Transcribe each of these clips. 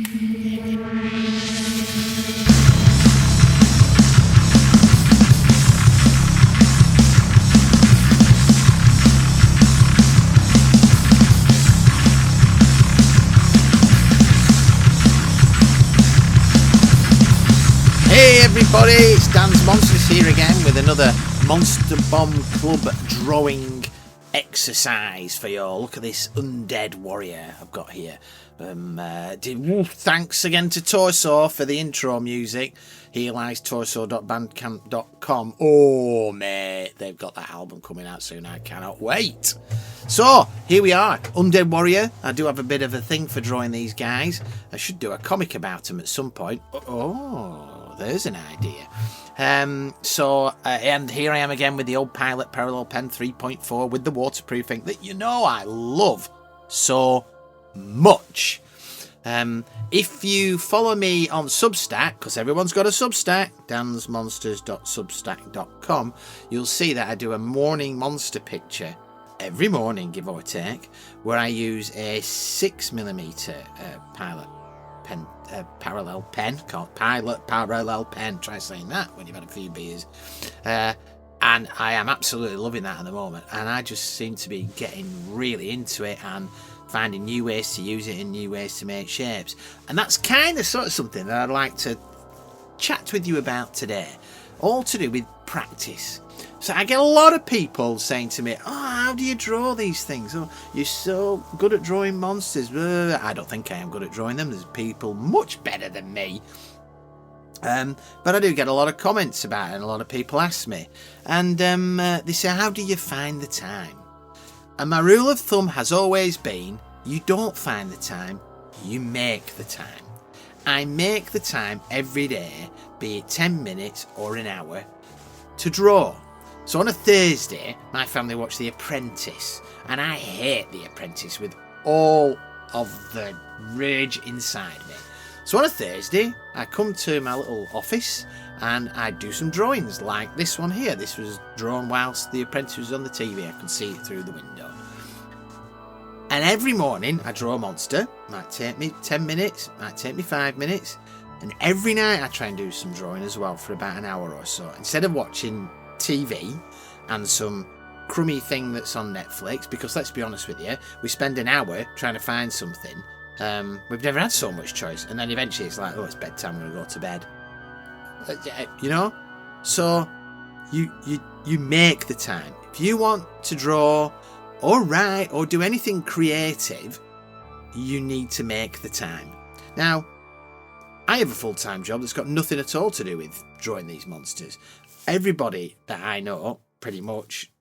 Hey everybody, it's Dan's Monsters here again with another Monster Bomb Club drawing exercise for you all. Look at this Undead warrior I've got here. Thanks again to Torso for the intro music. He likes torso.bandcamp.com. Oh mate, they've got that album coming out soon. I cannot wait. So here we are, Undead Warrior. I do have a bit of a thing for drawing these guys. I should do a comic about them at some point. Oh, there's an idea. And here I am again with the old Pilot Parallel Pen 3.4 with the waterproofing that you know I love so much. If you follow me on Substack, because everyone's got a Substack, dansmonsters.substack.com, you'll see that I do a morning monster picture every morning, give or take, where I use a 6mm Pilot pen, parallel pen, called Pilot Parallel Pen. Try saying that when you've had a few beers. And I am absolutely loving that at the moment, and I just seem to be getting really into it and finding new ways to use it and new ways to make shapes. And that's kind of sort of something that I'd like to chat with you about today, all to do with practice. So I get a lot of people saying to me, oh, how do you draw these things? Oh, you're so good at drawing monsters. I don't think I am good at drawing them. There's people much better than me. But I do get a lot of comments about it, and a lot of people ask me. And they say, how do you find the time? And my rule of thumb has always been, you don't find the time, you make the time. I make the time every day, be it 10 minutes or an hour, to draw. So on a Thursday, my family watch The Apprentice, and I hate The Apprentice with all of the rage inside me. So on a Thursday, I come to my little office and I do some drawings like this one here. This was drawn whilst The Apprentice was on the TV. I could see it through the window. And every morning I draw a monster. Might take me 10 minutes, might take me 5 minutes. And every night I try and do some drawing as well for about an hour or so. Instead of watching TV and some crummy thing that's on Netflix, because let's be honest with you, we spend an hour trying to find something. We've never had so much choice, and then eventually it's like, oh, it's bedtime, I'm gonna go to bed. You know, so you make the time. If you want to draw or write or do anything creative, you need to make the time. Now, I have a full-time job that's got nothing at all to do with drawing these monsters. Everybody that I know pretty much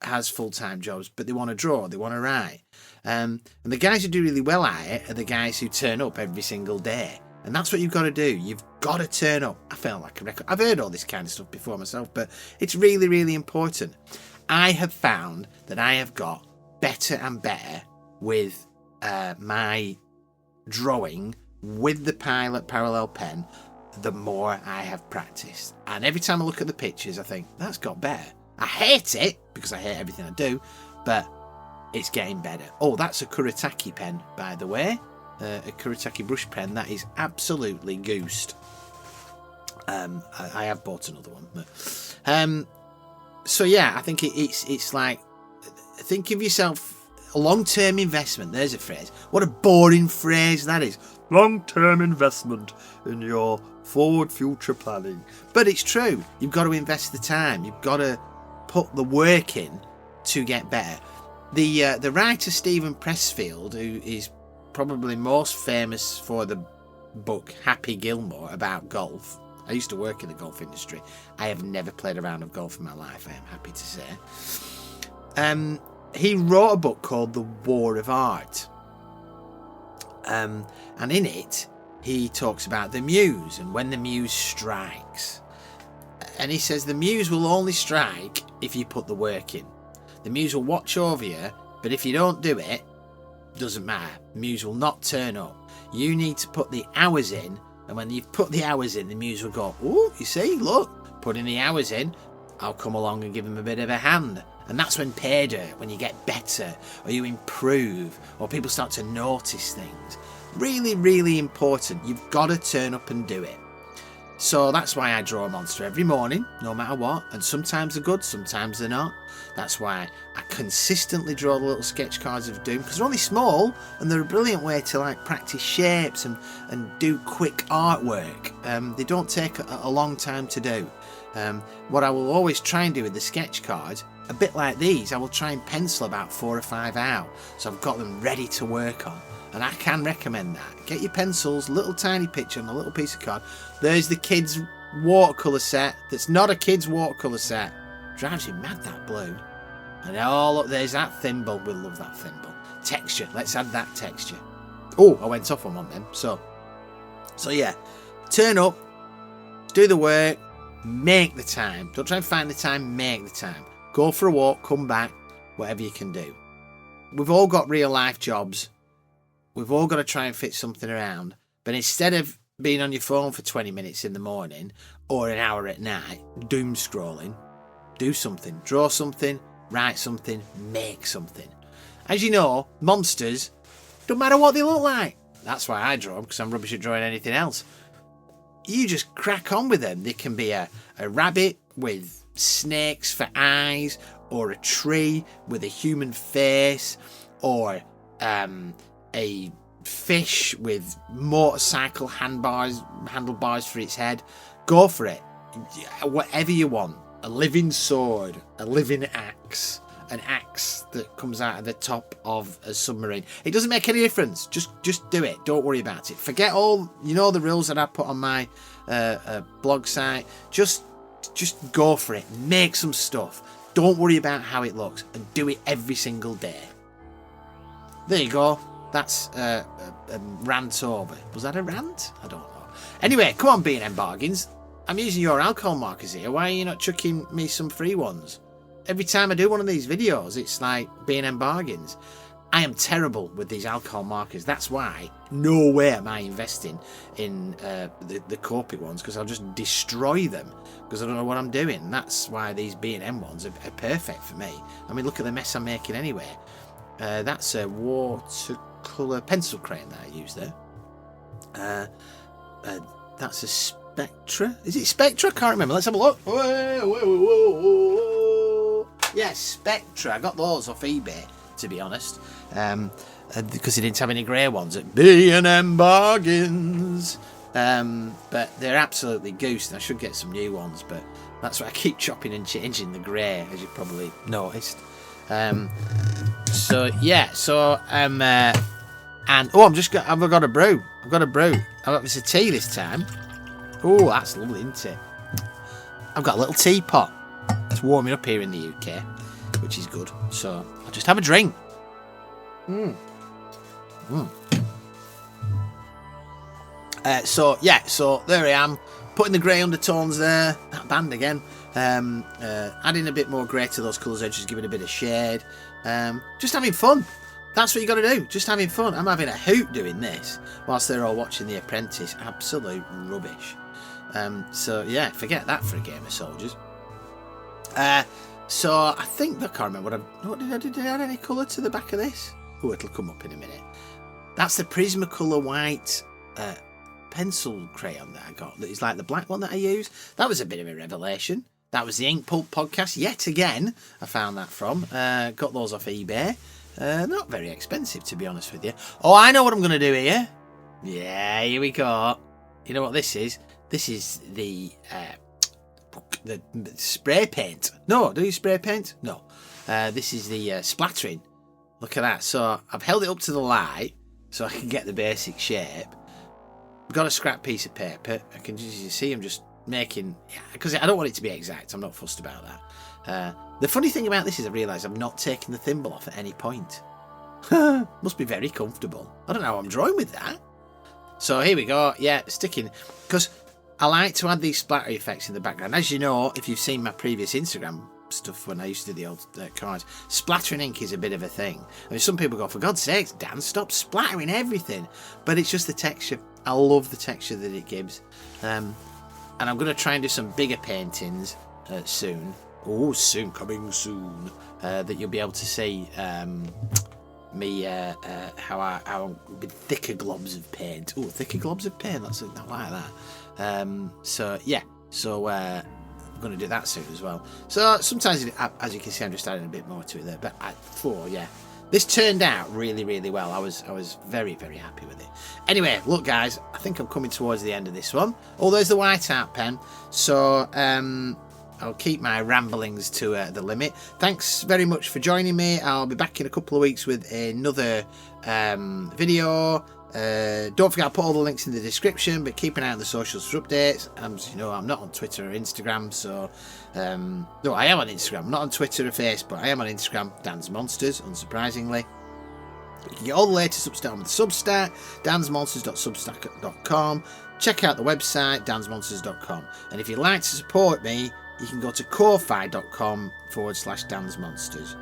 has full-time jobs, but they want to draw, they want to write. And the guys who do really well at it are the guys who turn up every single day. And that's what you've got to do. You've got to turn up. I felt like a record. I've heard all this kind of stuff before myself, but it's really, really important. I have found that I have got better and better with my drawing with the Pilot Parallel Pen the more I have practiced. And every time I look at the pictures, I think, that's got better. I hate it, because I hate everything I do, but it's getting better. Oh, that's a Kuretake pen, by the way. A Kuretake brush pen that is absolutely goosed. I have bought another one. But, so yeah, I think it's like, think of yourself, a long-term investment. There's a phrase. What a boring phrase that is. Long-term investment in your forward future planning. But it's true. You've got to invest the time. You've got to put the work in to get better. The writer Stephen Pressfield, who is probably most famous for the book Happy Gilmore about golf. I used to work in the golf industry. I have never played a round of golf in my life, I am happy to say. He wrote a book called The War of Art. And in it, he talks about the muse and when the muse strikes. And he says the muse will only strike if you put the work in. The muse will watch over you, but if you don't do it, doesn't matter. The muse will not turn up. You need to put the hours in, and when you've put the hours in, the muse will go, oh, you see, look, putting the hours in, I'll come along and give him a bit of a hand. And that's when pay dirt, when you get better, or you improve, or people start to notice things. Really, really important. You've got to turn up and do it. So that's why I draw a monster every morning, no matter what. And sometimes they're good, sometimes they're not. That's why I consistently draw the little sketch cards of Doom, because they're only small and they're a brilliant way to like practice shapes and do quick artwork. They don't take a long time to do. What I will always try and do with the sketch cards, a bit like these, I will try and pencil about 4 or 5 out, so I've got them ready to work on. And I can recommend that. Get your pencils, little tiny picture on a little piece of card. There's the kids' watercolour set. That's not a kid's watercolour set. Drives you mad, that blue. And oh, look, there's that thimble. We love that thimble. Texture. Let's add that texture. Oh, I went off on one then. So yeah. Turn up. Do the work. Make the time. Don't try and find the time. Make the time. Go for a walk. Come back. Whatever you can do. We've all got real life jobs. We've all got to try and fit something around. But instead of being on your phone for 20 minutes in the morning or an hour at night, doom scrolling, do something. Draw something, write something, make something. As you know, monsters, don't matter what they look like. That's why I draw them, because I'm rubbish at drawing anything else. You just crack on with them. They can be a rabbit with snakes for eyes, or a tree with a human face, or a fish with motorcycle handlebars for its head. Go for it. Whatever you want. A living sword, a living axe, an axe that comes out of the top of a submarine. It doesn't make any difference. Just do it. Don't worry about it. Forget all, the rules that I put on my blog site. Just go for it. Make some stuff. Don't worry about how it looks, and do it every single day. There you go. That's a rant over. Was that a rant? I don't know. Anyway, come on, B&M Bargains. I'm using your alcohol markers here. Why are you not chucking me some free ones? Every time I do one of these videos, it's like B&M Bargains. I am terrible with these alcohol markers. That's why no way am I investing in the Copic ones, because I'll just destroy them because I don't know what I'm doing. That's why these B&M ones are perfect for me. I mean, look at the mess I'm making anyway. That's a watercolour pencil crayon that I use there. That's a Spectra. Is it Spectra? I can't remember. Let's have a look. Whoa. Yeah, Spectra. I got those off eBay, to be honest, because they didn't have any grey ones at B&M Bargains. But they're absolutely goose, and I should get some new ones. But that's why I keep chopping and changing the grey, as you probably noticed. So yeah, and I've got a brew. I've got this a tea this time. Oh, that's lovely, isn't it? I've got a little teapot. It's warming up here in the UK, which is good. So I'll just have a drink. So there I am, putting the grey undertones there. That band again. Adding a bit more grey to those colours edges, giving a bit of shade. Just having fun. That's what you got to do. Just having fun. I'm having a hoot doing this whilst they're all watching The Apprentice. Absolute rubbish. So yeah, forget that for a game of soldiers. So I think I can't remember did I add any colour to the back of this? Oh, it'll come up in a minute. That's the Prismacolor white pencil crayon that I got. That is like the black one that I use. That was a bit of a revelation. That was the Ink Pulp podcast yet again. I found that from. Got those off eBay. Not very expensive, to be honest with you. Oh, I know what I'm going to do here. Yeah, here we go. You know what this is? This is the spray paint. No, do you spray paint? No. This is the splattering. Look at that. So I've held it up to the light so I can get the basic shape. I've got a scrap piece of paper. I can just see I'm just making, because I don't want it to be exact. I'm not fussed about that. The funny thing about this is I realise I'm not taking the thimble off at any point. Must be very comfortable. I don't know how I'm drawing with that. So here we go. Yeah, sticking, because I like to add these splatter effects in the background. As you know, if you've seen my previous Instagram stuff when I used to do the old cards, splattering ink is a bit of a thing. I mean, some people go, for God's sakes, Dan, stop splattering everything. But it's just the texture. I love the texture that it gives. And I'm going to try and do some bigger paintings soon. Oh, soon, coming soon. That you'll be able to see how with thicker globs of paint. Oh, thicker globs of paint. I like that. So yeah, we're going to do that soon as well. So sometimes, as you can see, I'm just adding a bit more to it there. But yeah, this turned out really, really well. I was very, very happy with it. Anyway, look, guys, I think I'm coming towards the end of this one. Oh, there's the white art pen. So I'll keep my ramblings to the limit. Thanks very much for joining me. I'll be back in a couple of weeks with another video. Don't forget, I'll put all the links in the description, but keep an eye on the socials for updates. You know, I'm not on Twitter or Instagram, so no, I am on Instagram. I'm not on Twitter or Facebook. I am on Instagram, Dan's Monsters, unsurprisingly. You can get all the latest updates on the Substack, dansmonsters.substack.com. Check out the website, dansmonsters.com. And if you'd like to support me, you can go to ko-fi.com/dansmonsters.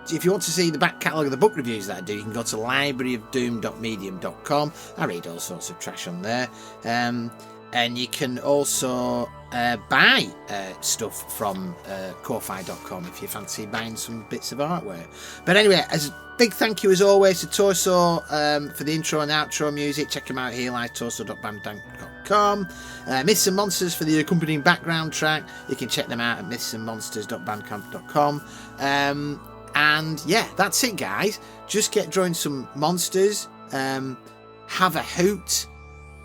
If you want to see the back catalogue of the book reviews that I do, you can go to libraryofdoom.medium.com. I read all sorts of trash on there. And you can also buy stuff from ko-fi.com if you fancy buying some bits of artwork. But anyway, as a big thank you as always to Torso for the intro and outro music. Check them out here, torso.bandcamp.com. Myths and Monsters for the accompanying background track. You can check them out at mythsandmonsters.bandcamp.com. And yeah, that's it, guys. Just get drawing some monsters. Have a hoot.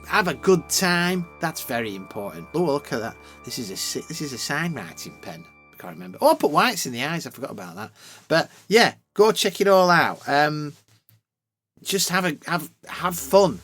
Have a good time. That's very important. Oh, look at that. This is a sign writing pen. I can't remember. Oh, I put whites in the eyes. I forgot about that. But yeah, go check it all out. Just have fun.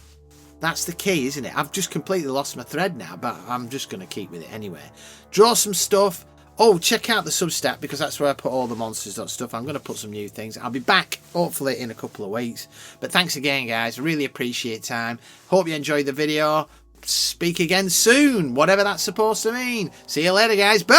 That's the key, isn't it? I've just completely lost my thread now, but I'm just going to keep with it anyway. Draw some stuff. Oh, check out the Substack, because that's where I put all the monsters stuff. I'm going to put some new things. I'll be back, hopefully, in a couple of weeks. But thanks again, guys. Really appreciate time. Hope you enjoyed the video. Speak again soon, whatever that's supposed to mean. See you later, guys. Bye!